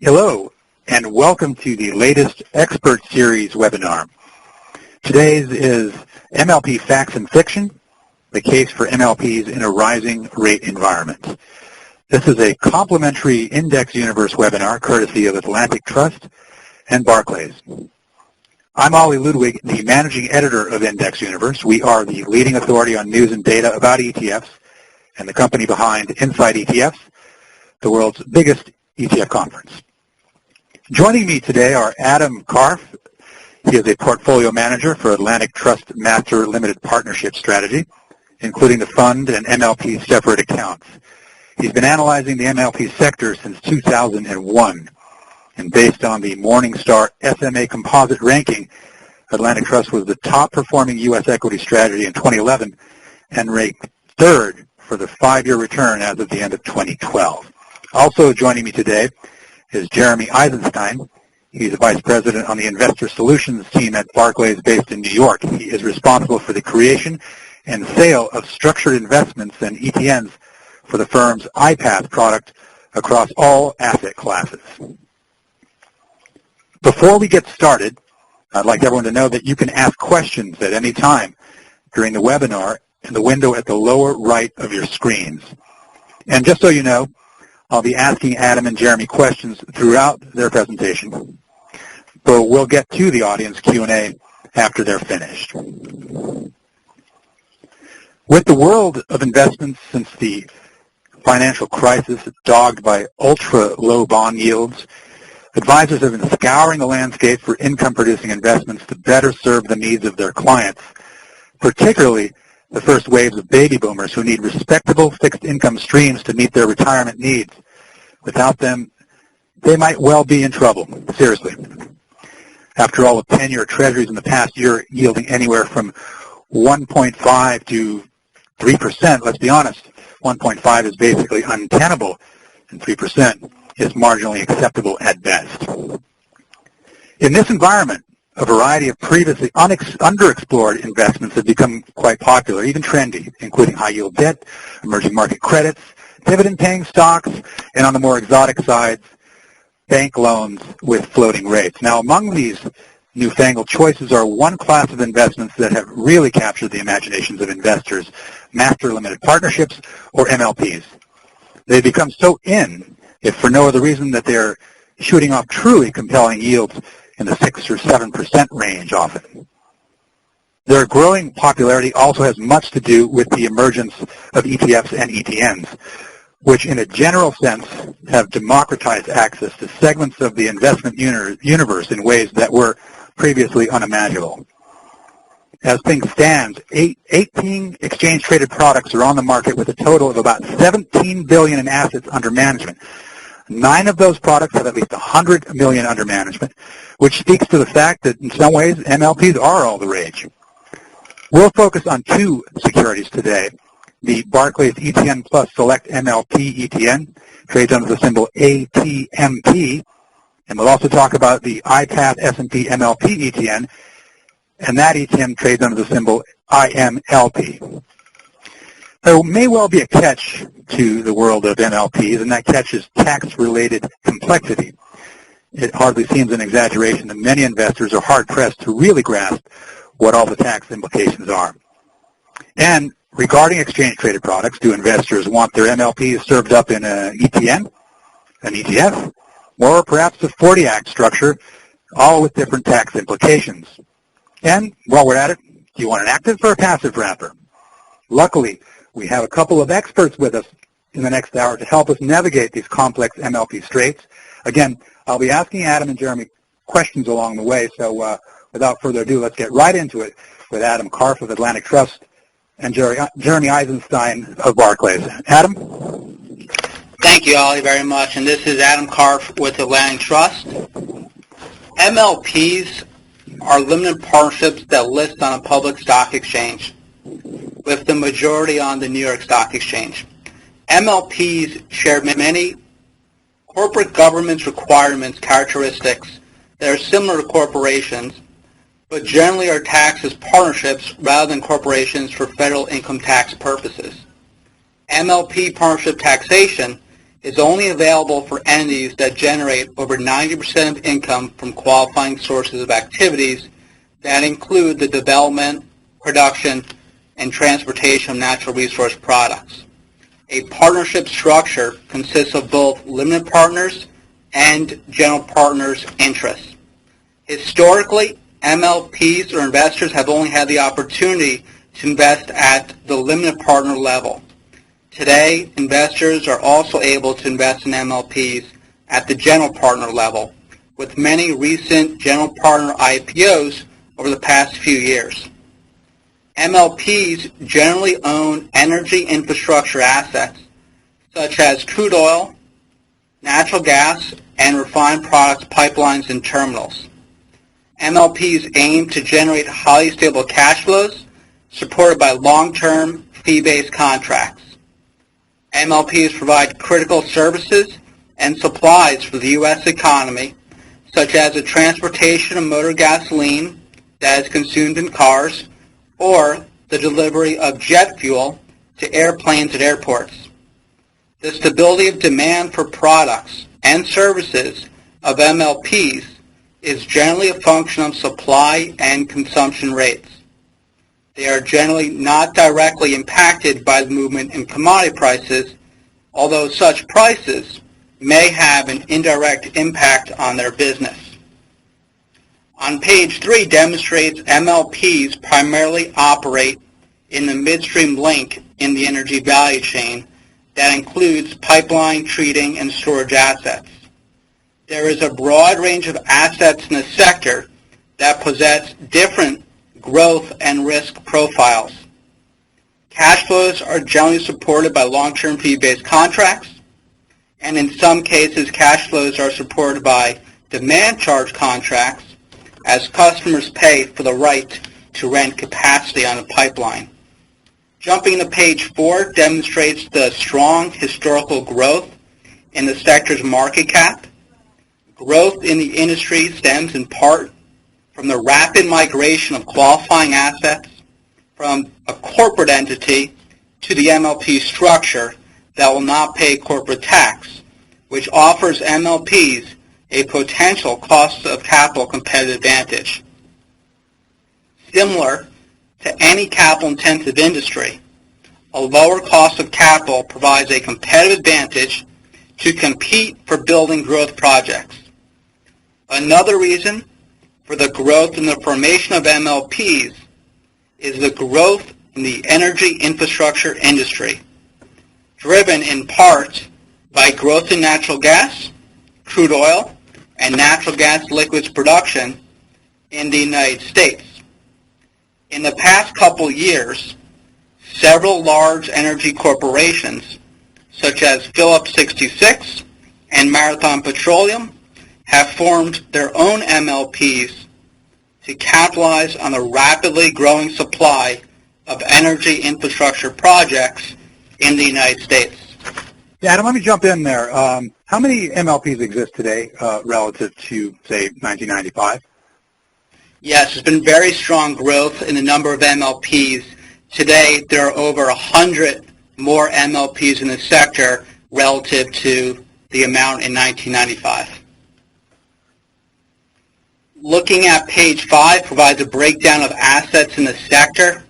Hello, and welcome to the latest Expert Series webinar. Today's is MLP Facts and Fiction, the case for MLPs in a rising rate environment. This is a complimentary IndexUniverse webinar courtesy of Atlantic Trust and Barclays. I'm Ollie Ludwig, the managing editor of IndexUniverse. We are the leading authority on news and data about ETFs and the company behind Inside ETFs, the world's biggest ETF conference. Joining me today are Adam Karff. He is a portfolio manager for Atlantic Trust Master Limited Partnership Strategy, including the fund and MLP separate accounts. He's been analyzing the MLP sector since 2001, and based on the Morningstar SMA Composite ranking, Atlantic Trust was the top performing U.S. equity strategy in 2011 and ranked third for the 5-year return as of the end of 2012. Also joining me today is Jeremy Eisenstein. He's a vice president on the investor solutions team at Barclays based in New York. He is responsible for the creation and sale of structured investments and ETNs for the firm's iPath product across all asset classes. Before we get started, I'd like everyone to know that you can ask questions at any time during the webinar in the window at the lower right of your screens. And just so you know, I'll be asking Adam and Jeremy questions throughout their presentation, but we'll get to the audience Q&A after they're finished. With the world of investments since the financial crisis dogged by ultra-low bond yields, advisors have been scouring the landscape for income-producing investments to better serve the needs of their clients, particularly the first waves of baby boomers who need respectable fixed income streams to meet their retirement needs. Without them, they might well be in trouble, seriously. After all, the 10-year treasuries in the past year yielding anywhere from 1.5 to 3%, let's be honest, 1.5 is basically untenable, and 3% is marginally acceptable at best. In this environment, a variety of previously underexplored investments have become quite popular, even trendy, including high-yield debt, emerging market credits, dividend-paying stocks, and on the more exotic sides, bank loans with floating rates. Now, among these newfangled choices are one class of investments that have really captured the imaginations of investors, master limited partnerships, or MLPs. They've become so in, if for no other reason that they're shooting off truly compelling yields in the 6 or 7% range often. Their growing popularity also has much to do with the emergence of ETFs and ETNs, which in a general sense have democratized access to segments of the investment universe in ways that were previously unimaginable. As things stand, 18 exchange-traded products are on the market with a total of about $17 billion in assets under management. 9 of those products have at least $100 million under management, which speaks to the fact that in some ways MLPs are all the rage. We'll focus on 2 securities today. The Barclays ETN Plus Select MLP ETN trades under the symbol ATMP, and we'll also talk about the iPath S&P MLP ETN, and that ETN trades under the symbol IMLP. There may well be a catch to the world of MLPs, and that catch is tax-related complexity. It hardly seems an exaggeration that many investors are hard-pressed to really grasp what all the tax implications are. And regarding exchange-traded products, do investors want their MLPs served up in an ETN, an ETF, or perhaps a 40 Act structure, all with different tax implications? And while we're at it, do you want an active or a passive wrapper? Luckily, we have a couple of experts with us in the next hour to help us navigate these complex MLP straits. Again, I'll be asking Adam and Jeremy questions along the way, so without further ado, let's get right into it with Adam Karff of Atlantic Trust and Jeremy Eisenstein of Barclays. Adam? Thank you, Ollie, very much. And this is Adam Karff with Atlantic Trust. MLPs are limited partnerships that list on a public stock exchange, with the majority on the New York Stock Exchange. MLPs share many corporate governance requirements characteristics that are similar to corporations, but generally are taxed as partnerships rather than corporations for federal income tax purposes. MLP partnership taxation is only available for entities that generate over 90% of income from qualifying sources of activities that include the development, production, and transportation of natural resource products. A partnership structure consists of both limited partners and general partners' interests. Historically, MLPs or investors have only had the opportunity to invest at the limited partner level. Today, investors are also able to invest in MLPs at the general partner level, with many recent general partner IPOs over the past few years. MLPs generally own energy infrastructure assets, such as crude oil, natural gas, and refined products pipelines and terminals. MLPs aim to generate highly stable cash flows supported by long-term fee-based contracts. MLPs provide critical services and supplies for the U.S. economy, such as the transportation of motor gasoline that is consumed in cars, or the delivery of jet fuel to airplanes at airports. The stability of demand for products and services of MLPs is generally a function of supply and consumption rates. They are generally not directly impacted by the movement in commodity prices, although such prices may have an indirect impact on their business. On page 3 demonstrates MLPs primarily operate in the midstream link in the energy value chain that includes pipeline, treating, and storage assets. There is a broad range of assets in the sector that possess different growth and risk profiles. Cash flows are generally supported by long-term fee-based contracts, and in some cases cash flows are supported by demand charge contracts as customers pay for the right to rent capacity on a pipeline. Jumping to page 4 demonstrates the strong historical growth in the sector's market cap. Growth in the industry stems in part from the rapid migration of qualifying assets from a corporate entity to the MLP structure that will not pay corporate tax, which offers MLPs a potential cost of capital competitive advantage. Similar to any capital-intensive industry, a lower cost of capital provides a competitive advantage to compete for building growth projects. Another reason for the growth in the formation of MLPs is the growth in the energy infrastructure industry, driven in part by growth in natural gas, crude oil, and natural gas liquids production in the United States. In the past couple years, several large energy corporations, such as Phillips 66 and Marathon Petroleum, have formed their own MLPs to capitalize on the rapidly growing supply of energy infrastructure projects in the United States. Yeah, Adam, let me jump in there. How many MLPs exist today relative to, say, 1995? Yes, there's been very strong growth in the number of MLPs. Today, there are over 100 more MLPs in the sector relative to the amount in 1995. Looking at page 5 provides a breakdown of assets in the sector.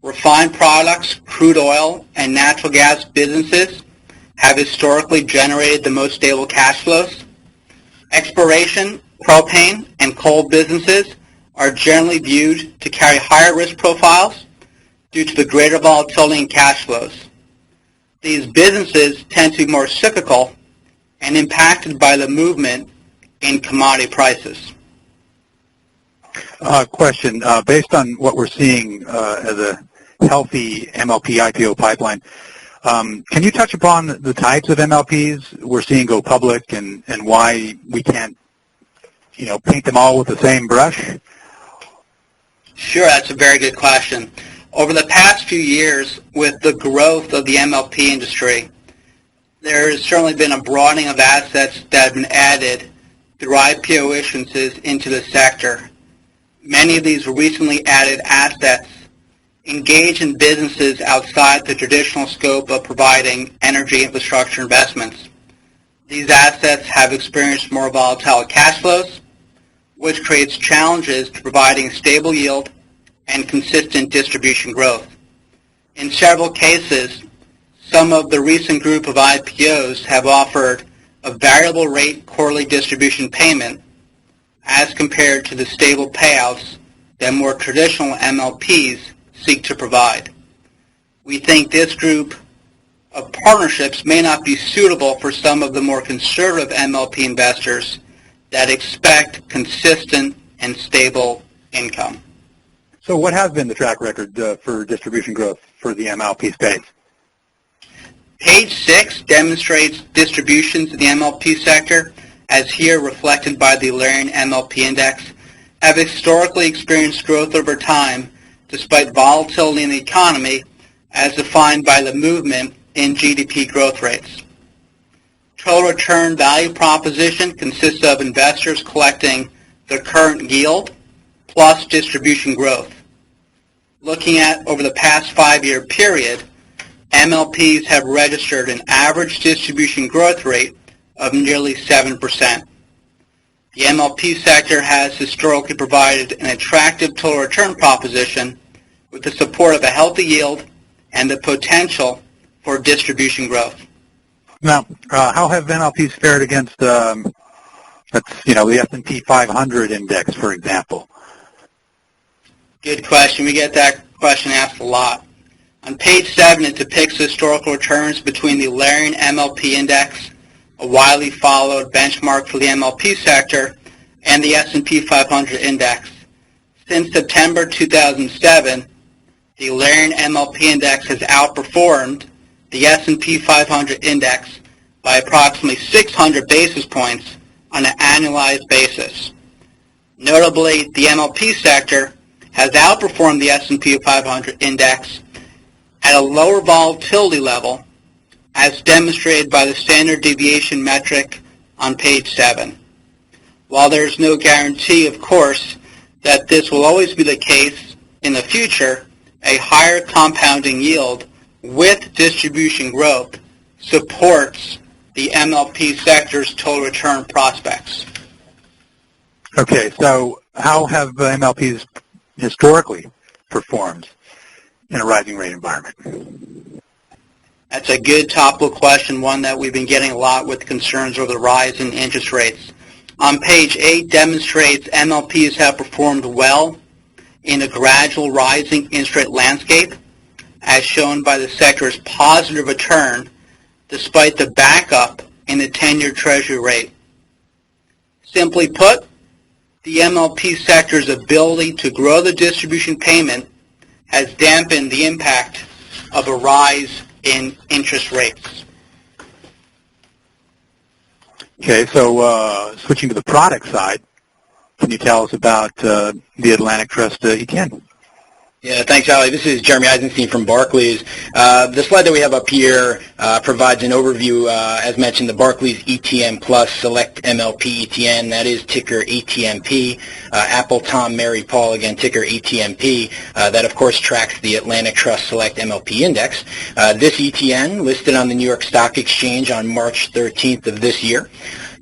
Refined products, crude oil, and natural gas businesses have historically generated the most stable cash flows. Exploration, propane, and coal businesses are generally viewed to carry higher risk profiles due to the greater volatility in cash flows. These businesses tend to be more cyclical and impacted by the movement in commodity prices. Question, based on what we're seeing as a healthy MLP IPO pipeline, can you touch upon the types of MLPs we're seeing go public and why we can't, paint them all with the same brush? Sure, that's a very good question. Over the past few years, with the growth of the MLP industry, there has certainly been a broadening of assets that have been added through IPO issuances into the sector. Many of these recently added assets engage in businesses outside the traditional scope of providing energy infrastructure investments. These assets have experienced more volatile cash flows, which creates challenges to providing stable yield and consistent distribution growth. In several cases, some of the recent group of IPOs have offered a variable rate quarterly distribution payment as compared to the stable payouts that more traditional MLPs seek to provide. We think this group of partnerships may not be suitable for some of the more conservative MLP investors that expect consistent and stable income. So what has been the track record for distribution growth for the MLP space? Page 6 demonstrates distributions in the MLP sector, as here reflected by the Alerian MLP Index, have historically experienced growth over time despite volatility in the economy as defined by the movement in GDP growth rates. Total return value proposition consists of investors collecting the current yield plus distribution growth. Looking at over the past 5-year period, MLPs have registered an average distribution growth rate of nearly 7%. The MLP sector has historically provided an attractive total return proposition with the support of a healthy yield and the potential for distribution growth. Now, how have MLPs fared against, the S&P 500 index, for example? Good question. We get that question asked a lot. On page 7, it depicts historical returns between the Alerian MLP Index, a widely followed benchmark for the MLP sector, and the S&P 500 Index. Since September 2007, the Alerian MLP Index has outperformed the S&P 500 Index by approximately 600 basis points on an annualized basis. Notably, the MLP sector has outperformed the S&P 500 Index at a lower volatility level, as demonstrated by the standard deviation metric on page 7. While there is no guarantee, of course, that this will always be the case in the future, a higher compounding yield with distribution growth supports the MLP sector's total return prospects. Okay, so how have MLPs historically performed in a rising rate environment? That's a good topical question, one that we've been getting a lot with concerns over the rise in interest rates. On page 8 demonstrates MLPs have performed well in a gradual rising interest rate landscape, as shown by the sector's positive return despite the backup in the 10-year Treasury rate. Simply put, the MLP sector's ability to grow the distribution payment has dampened the impact of a rise in interest rates. Okay, so switching to the product side, can you tell us about the Atlantic Trust ETN? Yeah, thanks, Ali. This is Jeremy Eisenstein from Barclays. The slide that we have up here provides an overview, as mentioned, the Barclays ETN Plus Select MLP ETN, that is ticker ATMP. Apple, Tom, Mary, Paul, again, ticker ATMP. That, of course, tracks the Atlantic Trust Select MLP Index. This ETN listed on the New York Stock Exchange on March 13th of this year.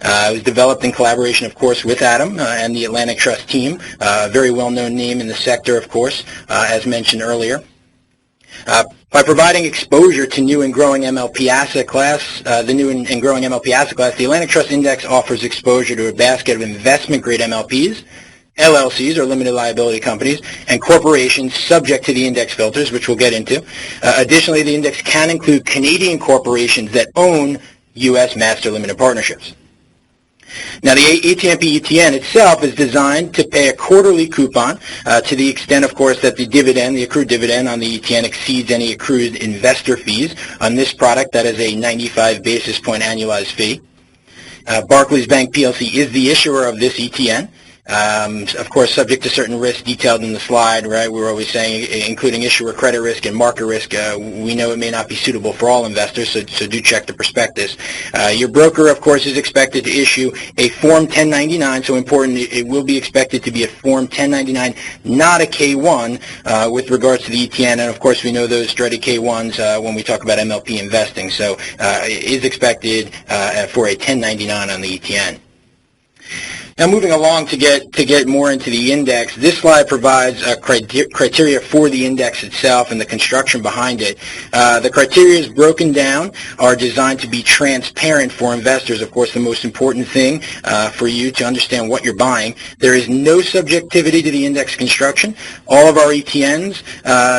It was developed in collaboration, of course, with Adam and the Atlantic Trust team, a very well-known name in the sector, of course, as mentioned earlier. By providing exposure to new and growing MLP asset class, the Atlantic Trust Index offers exposure to a basket of investment-grade MLPs, LLCs, or limited liability companies, and corporations subject to the index filters, which we'll get into. Additionally, the index can include Canadian corporations that own U.S. master limited partnerships. Now, the ATMP ETN itself is designed to pay a quarterly coupon to the extent, of course, that the accrued dividend on the ETN exceeds any accrued investor fees. On this product, that is a 95 basis point annualized fee. Barclays Bank PLC is the issuer of this ETN, Of course, subject to certain risks detailed in the slide, right? We're always saying, including issuer credit risk and market risk. We know it may not be suitable for all investors, so do check the prospectus. Your broker, of course, is expected to issue a Form 1099, so important, it will be expected to be a Form 1099, not a K1, with regards to the ETN, and of course we know those dreaded K1s when we talk about MLP investing, so it is expected for a 1099 on the ETN. Now, moving along to get more into the index, this slide provides criteria for the index itself and the construction behind it. The criteria is broken down, are designed to be transparent for investors. Of course, the most important thing for you to understand what you're buying. There is no subjectivity to the index construction. All of our ETNs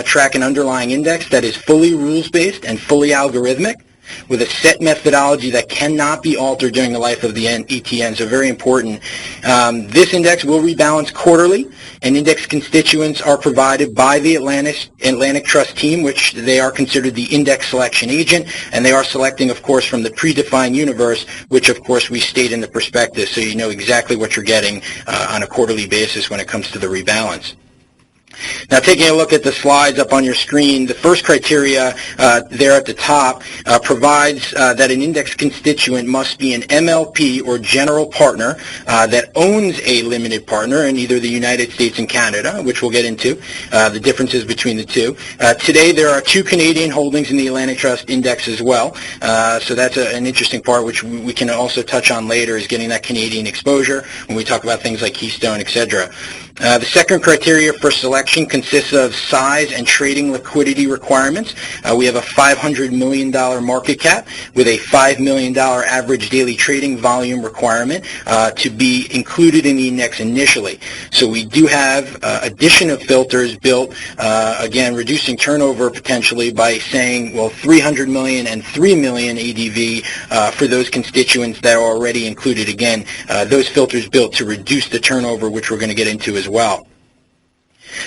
track an underlying index that is fully rules-based and fully algorithmic, with a set methodology that cannot be altered during the life of the ETN, so very important. This index will rebalance quarterly, and index constituents are provided by the Atlantic Trust team, which they are considered the index selection agent, and they are selecting, of course, from the predefined universe, which, of course, we state in the prospectus, so you know exactly what you're getting on a quarterly basis when it comes to the rebalance. Now, taking a look at the slides up on your screen, the first criteria there at the top provides that an index constituent must be an MLP or general partner that owns a limited partner in either the United States and Canada, which we'll get into, the differences between the two. Today, there are 2 Canadian holdings in the Atlantic Trust Index as well, so that's an interesting part, which we can also touch on later, is getting that Canadian exposure when we talk about things like Keystone, etc. The second criteria for selection consists of size and trading liquidity requirements. We have a $500 million market cap with a $5 million average daily trading volume requirement to be included in the index initially. So we do have addition of filters built, again, reducing turnover potentially by saying, well, 300 million and 3 million ADV for those constituents that are already included. Again, those filters built to reduce the turnover, which we're going to get into as well.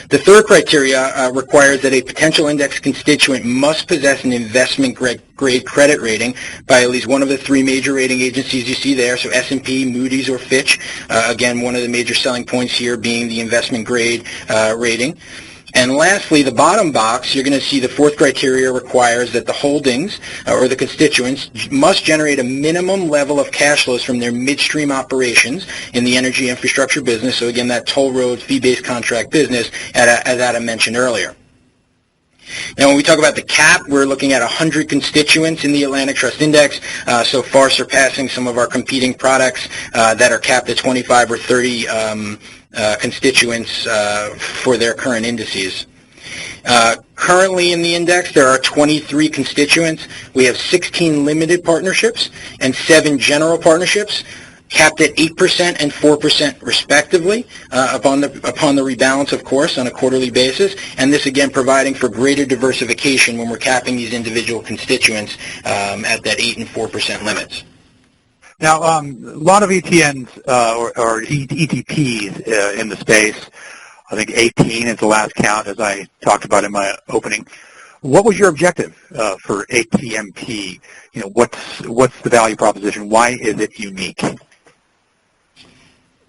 The third criteria requires that a potential index constituent must possess an investment-grade credit rating by at least one of the 3 major rating agencies you see there, so S&P, Moody's, or Fitch. Again, one of the major selling points here being the investment-grade rating. And lastly, the bottom box, you're going to see the fourth criteria requires that the holdings or the constituents must generate a minimum level of cash flows from their midstream operations in the energy infrastructure business. So again, that toll road fee-based contract business, as Adam mentioned earlier. Now, when we talk about the cap, we're looking at 100 constituents in the Atlantic Trust Index, so far surpassing some of our competing products that are capped at 25 or 30 constituents for their current indices. Currently in the index, there are 23 constituents. We have 16 limited partnerships and 7 general partnerships, capped at 8% and 4% respectively upon the rebalance, of course, on a quarterly basis, and this again providing for greater diversification when we're capping these individual constituents at that 8 and 4% limits. Now, a lot of ETNs or ETPs in the space, I think 18 is the last count, as I talked about in my opening. What was your objective for ATMP? You know, what's the value proposition? Why is it unique?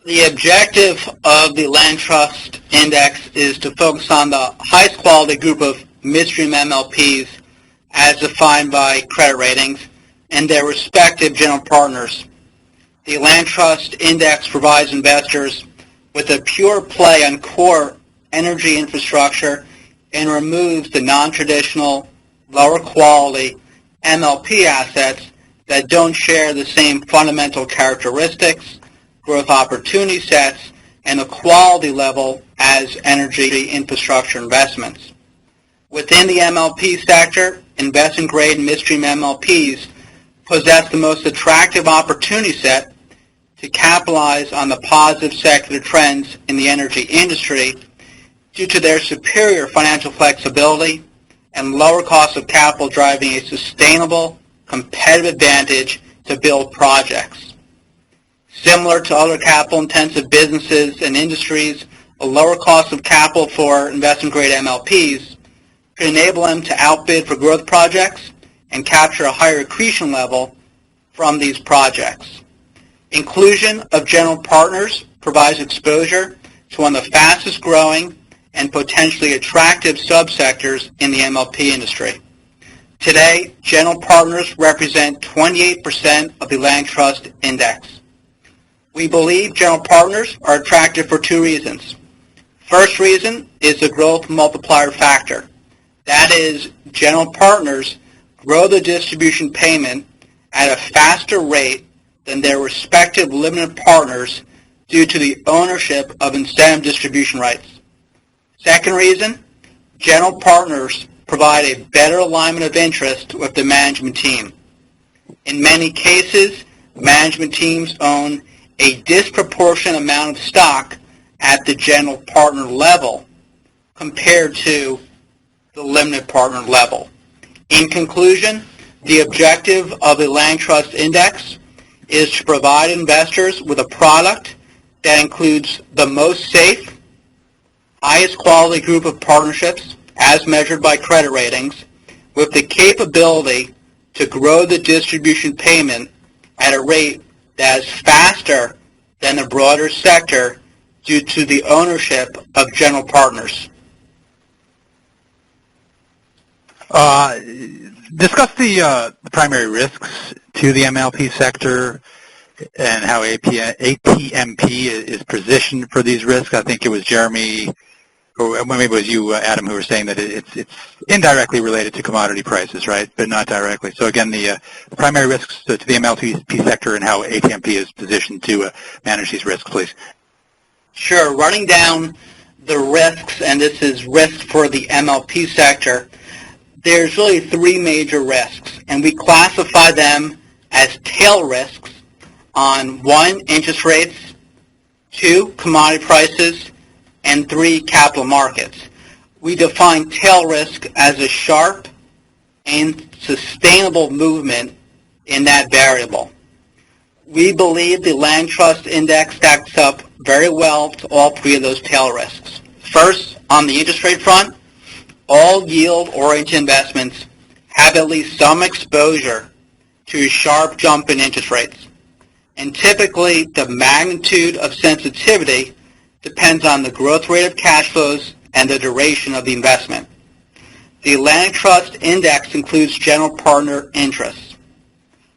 The objective of the Land Trust Index is to focus on the highest quality group of midstream MLPs as defined by credit ratings and their respective general partners. The Land Trust Index provides investors with a pure play on core energy infrastructure and removes the non-traditional, lower quality MLP assets that don't share the same fundamental characteristics, growth opportunity sets, and the quality level as energy infrastructure investments. Within the MLP sector, investment-grade midstream MLPs possess the most attractive opportunity set to capitalize on the positive secular trends in the energy industry due to their superior financial flexibility and lower cost of capital, driving a sustainable competitive advantage to build projects. Similar to other capital-intensive businesses and industries, a lower cost of capital for investment-grade MLPs could enable them to outbid for growth projects and capture a higher accretion level from these projects. Inclusion of general partners provides exposure to one of the fastest growing and potentially attractive subsectors in the MLP industry. Today, general partners represent 28% of the Atlantic Trust Index. We believe general partners are attractive for two reasons. First reason is the growth multiplier factor. That is, general partners grow the distribution payment at a faster rate than their respective limited partners due to the ownership of incentive distribution rights. Second reason, general partners provide a better alignment of interest with the management team. In many cases, management teams own a disproportionate amount of stock at the general partner level compared to the limited partner level. In conclusion, the objective of the Atlantic Trust Index is to provide investors with a product that includes the most safe, highest quality group of partnerships as measured by credit ratings with the capability to grow the distribution payment at a rate that is faster than the broader sector due to the ownership of general partners. Discuss the primary risks to the MLP sector and how ATMP is positioned for these risks. I think it was Jeremy, or maybe it was you, Adam, who were saying that it's indirectly related to commodity prices, right, but not directly. So again, the primary risks to the MLP sector and how ATMP is positioned to manage these risks, please. Sure. Running down the risks, and this is risks for the MLP sector, there's really three major risks, and we classify them as tail risks on 1, interest rates, 2, commodity prices, and 3, capital markets. We define tail risk as a sharp and sustainable movement in that variable. We believe the Atlantic Trust Index stacks up very well to all three of those tail risks. First, on the interest rate front, all yield-oriented investments have at least some exposure to a sharp jump in interest rates. And typically, the magnitude of sensitivity depends on the growth rate of cash flows and the duration of the investment. The Atlantic Trust Index includes general partner interests,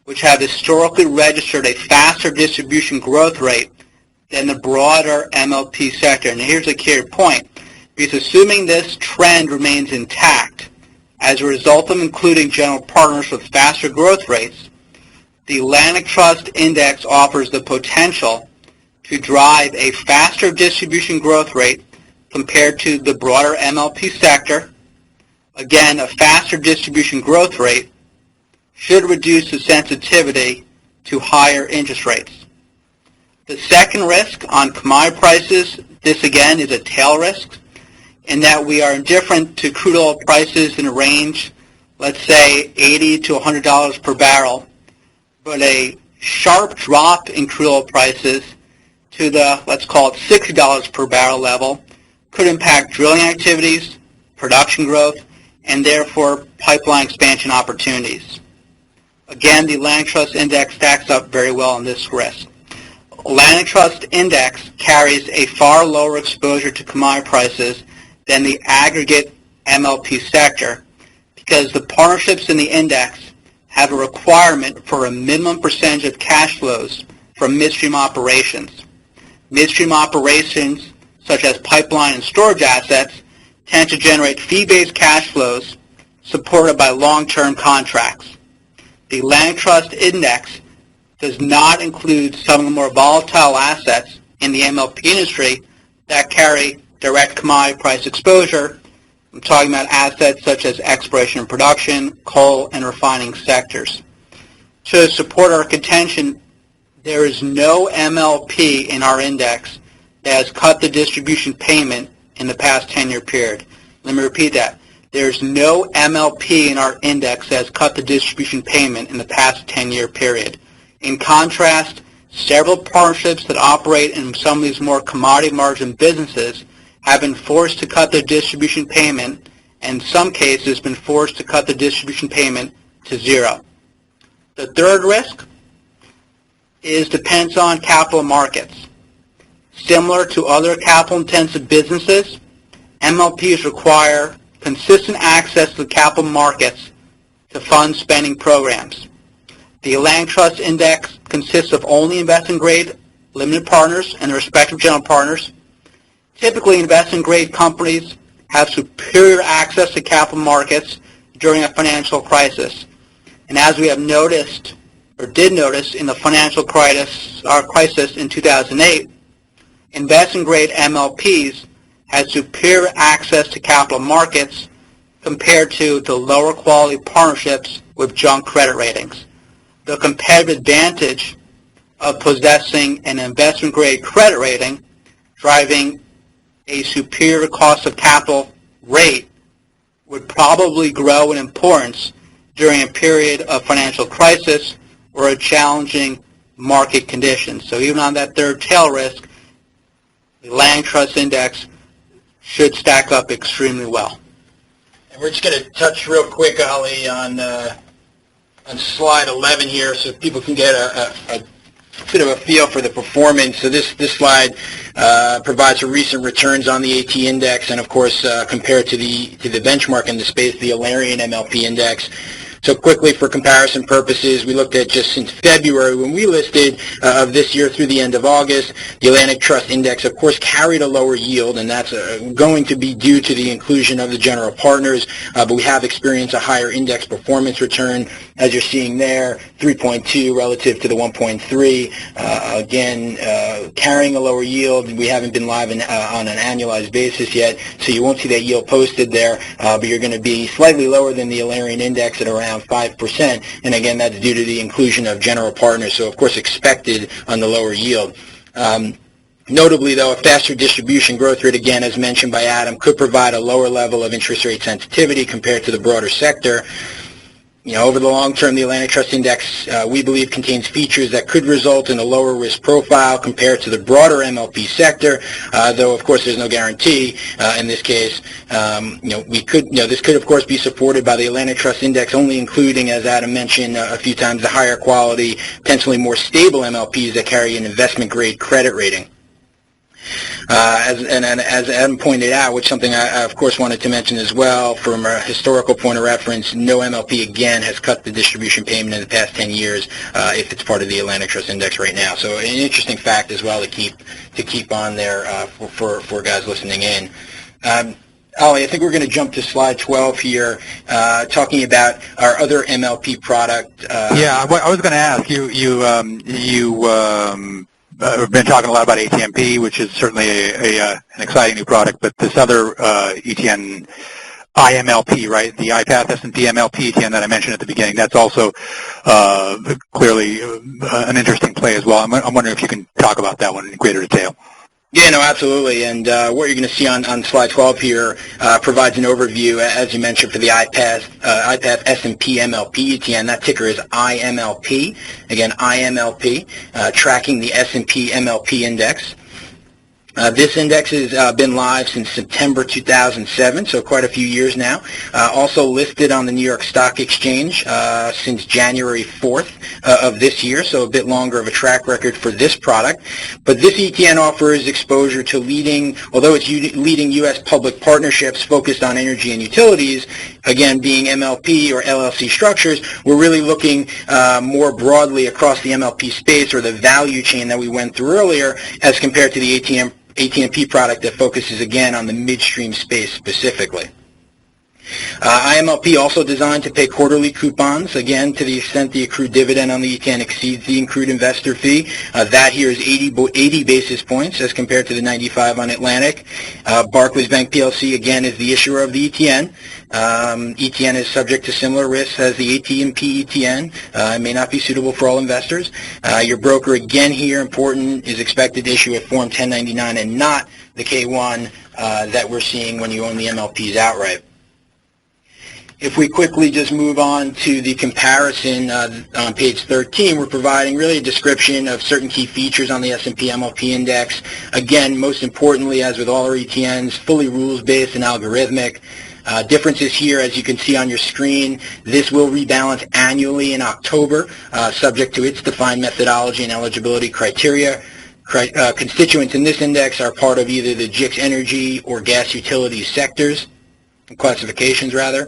which have historically registered a faster distribution growth rate than the broader MLP sector. And here's a key point. Because assuming this trend remains intact, as a result of including general partners with faster growth rates, the Atlantic Trust Index offers the potential to drive a faster distribution growth rate compared to the broader MLP sector. Again, a faster distribution growth rate should reduce the sensitivity to higher interest rates. The second risk on commodity prices, this again is a tail risk, in that we are indifferent to crude oil prices in a range, let's say $80 to $100 per barrel, but a sharp drop in crude oil prices to the, let's call it $60 per barrel level, could impact drilling activities, production growth, and therefore pipeline expansion opportunities. Again, the Atlantic Trust Index stacks up very well on this risk. Atlantic Trust Index carries a far lower exposure to commodity prices than the aggregate MLP sector because the partnerships in the index have a requirement for a minimum percentage of cash flows from midstream operations. Midstream operations, such as pipeline and storage assets, tend to generate fee-based cash flows supported by long-term contracts. The Atlantic Trust Index does not include some of the more volatile assets in the MLP industry that carry direct commodity price exposure. I'm talking about assets such as exploration and production, coal, and refining sectors. To support our contention, there is no MLP in our index that has cut the distribution payment in the past 10-year period. Let me repeat that. There's no MLP in our index that has cut the distribution payment in the past 10-year period. In contrast, several partnerships that operate in some of these more commodity margin businesses have been forced to cut their distribution payment, and in some cases been forced to cut the distribution payment to zero. The third risk depends on capital markets. Similar to other capital-intensive businesses, MLPs require consistent access to the capital markets to fund spending programs. The Atlantic Trust Index consists of only investment-grade limited partners and their respective general partners. Typically, investment-grade companies have superior access to capital markets during a financial crisis. And as we have noticed, or did notice in the financial crisis in 2008, investment-grade MLPs had superior access to capital markets compared to the lower quality partnerships with junk credit ratings. The competitive advantage of possessing an investment-grade credit rating, driving a superior cost of capital rate, would probably grow in importance during a period of financial crisis or a challenging market conditions. So even on that third tail risk, the Atlantic Trust Index should stack up extremely well. And we're just going to touch real quick, Ali, on slide 11 here so people can get a bit of a feel for the performance. So this slide provides recent returns on the AT index and, of course, compared to the benchmark in the space, the Alarian MLP index. So quickly, for comparison purposes, we looked at just since February when we listed of this year through the end of August. The Atlantic Trust Index, of course, carried a lower yield, and that's going to be due to the inclusion of the general partners. But we have experienced a higher index performance return, as you're seeing there, 3.2 relative to the 1.3. Again, carrying a lower yield. We haven't been live on an annualized basis yet, so you won't see that yield posted there, but you're going to be slightly lower than the Alarian Index at around 5%, and again, that's due to the inclusion of general partners, so of course expected on the lower yield. Notably, though, a faster distribution growth rate, again, as mentioned by Adam, could provide a lower level of interest rate sensitivity compared to the broader sector. You know, over the long term, the Atlantic Trust Index, we believe, contains features that could result in a lower risk profile compared to the broader MLP sector, though, of course, there's no guarantee in this case. This could, of course, be supported by the Atlantic Trust Index only including, as Adam mentioned a few times, the higher quality, potentially more stable MLPs that carry an investment-grade credit rating. As Adam pointed out, which something I of course wanted to mention as well, from a historical point of reference, no MLP again has cut the distribution payment in the past 10 years if it's part of the Atlantic Trust Index right now. So an interesting fact as well to keep on there for guys listening in. Ali, I think we're going to jump to slide 12 here, talking about our other MLP product. Yeah, I was going to ask we've been talking a lot about ATMP, which is certainly an exciting new product, but this other ETN IMLP, right, the iPath S&P MLP ETN that I mentioned at the beginning, that's also clearly an interesting play as well. I'm wondering if you can talk about that one in greater detail. Yeah, no, absolutely. And what you're going to see on slide 12 here provides an overview, as you mentioned, for the iPath S&P MLP ETN. That ticker is IMLP. Again, IMLP, tracking the S&P MLP index. This index has been live since September 2007, so quite a few years now. Also listed on the New York Stock Exchange since January 4th of this year, so a bit longer of a track record for this product. But this ETN offers exposure to leading U.S. public partnerships focused on energy and utilities. Again, being MLP or LLC structures, we're really looking more broadly across the MLP space, or the value chain that we went through earlier, as compared to the ATMP product that focuses again on the midstream space specifically. IMLP also designed to pay quarterly coupons, again, to the extent the accrued dividend on the ETN exceeds the accrued investor fee. That here is 80 basis points as compared to the 95 on Atlantic. Barclays Bank PLC, again, is the issuer of the ETN. ETN is subject to similar risks as the ATMP ETN. It may not be suitable for all investors. Your broker, again here, important, is expected to issue a Form 1099 and not the K1 that we're seeing when you own the MLPs outright. If we quickly just move on to the comparison on page 13, we're providing really a description of certain key features on the S&P MLP index. Again, most importantly, as with all our ETNs, fully rules-based and algorithmic. Differences here, as you can see on your screen, this will rebalance annually in October, subject to its defined methodology and eligibility criteria. constituents in this index are part of either the GICS energy or gas utilities sectors, classifications rather.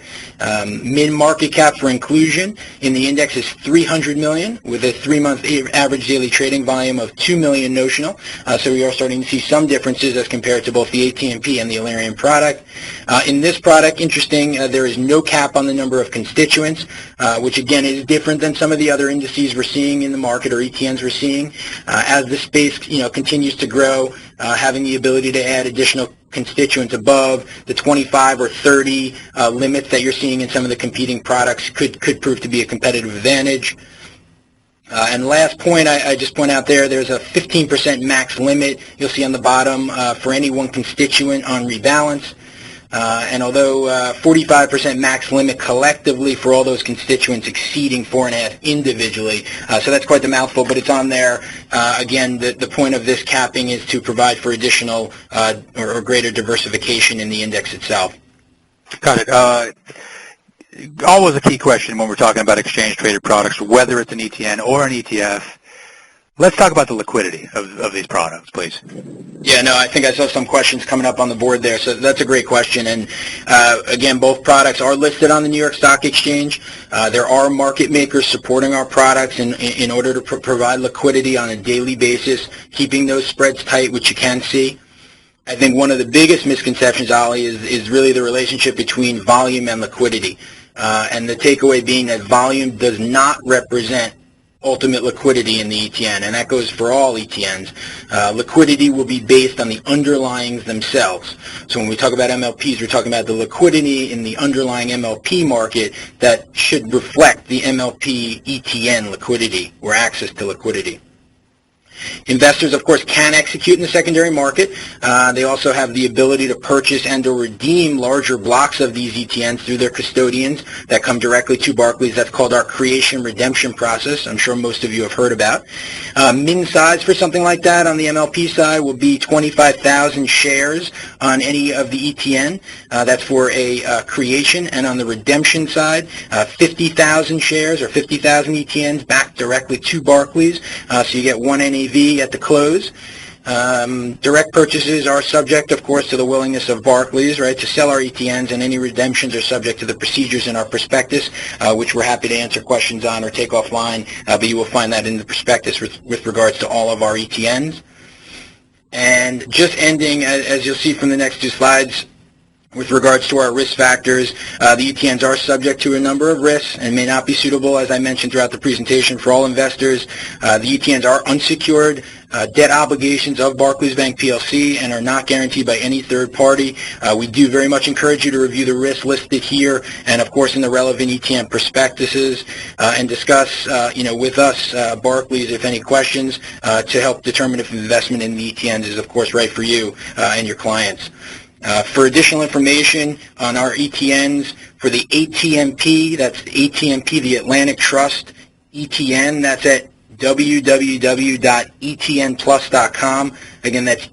Min market cap for inclusion in the index is 300 million with a 3-month average daily trading volume of 2 million notional. So we are starting to see some differences as compared to both the ATMP and the Alerian product. In this product, interesting, there is no cap on the number of constituents, which again is different than some of the other indices we're seeing in the market or ETNs we're seeing. As the space continues to grow, having the ability to add additional constituents above the 25 or 30 limits that you're seeing in some of the competing products could prove to be a competitive advantage. And last point, I just point out there's a 15% max limit you'll see on the bottom for any one constituent on rebalance. And although 45% max limit collectively for all those constituents exceeding 4.5 individually, so that's quite the mouthful, but it's on there. Again, the point of this capping is to provide for additional or greater diversification in the index itself. Got it. Always a key question when we're talking about exchange-traded products, whether it's an ETN or an ETF. Let's talk about the liquidity of these products, please. Yeah, no, I think I saw some questions coming up on the board there, so that's a great question. And again, both products are listed on the New York Stock Exchange. There are market makers supporting our products in order to provide liquidity on a daily basis, keeping those spreads tight, which you can see. I think one of the biggest misconceptions, Ali, is really the relationship between volume and liquidity. And the takeaway being that volume does not represent ultimate liquidity in the ETN, and that goes for all ETNs. Liquidity will be based on the underlyings themselves. So when we talk about MLPs, we're talking about the liquidity in the underlying MLP market that should reflect the MLP ETN liquidity or access to liquidity. Investors, of course, can execute in the secondary market. They also have the ability to purchase and or redeem larger blocks of these ETNs through their custodians that come directly to Barclays. That's called our creation redemption process. I'm sure most of you have heard about. Min size for something like that on the MLP side will be 25,000 shares on any of the ETN. That's for a creation. And on the redemption side, 50,000 shares or 50,000 ETNs back directly to Barclays. So you get one NAV at the close. Direct purchases are subject, of course, to the willingness of Barclays, right, to sell our ETNs, and any redemptions are subject to the procedures in our prospectus, which we're happy to answer questions on or take offline, but you will find that in the prospectus with regards to all of our ETNs. And just ending, as you'll see from the next two slides, with regards to our risk factors, the ETNs are subject to a number of risks and may not be suitable, as I mentioned throughout the presentation, for all investors. The ETNs are unsecured debt obligations of Barclays Bank PLC and are not guaranteed by any third party. We do very much encourage you to review the risks listed here and, of course, in the relevant ETN prospectuses and discuss, with us, Barclays, if any questions, to help determine if investment in the ETNs is, of course, right for you and your clients. For additional information on our ETNs, for the ATMP, that's the ATMP, the Atlantic Trust ETN, that's at www.etnplus.com. Again, that's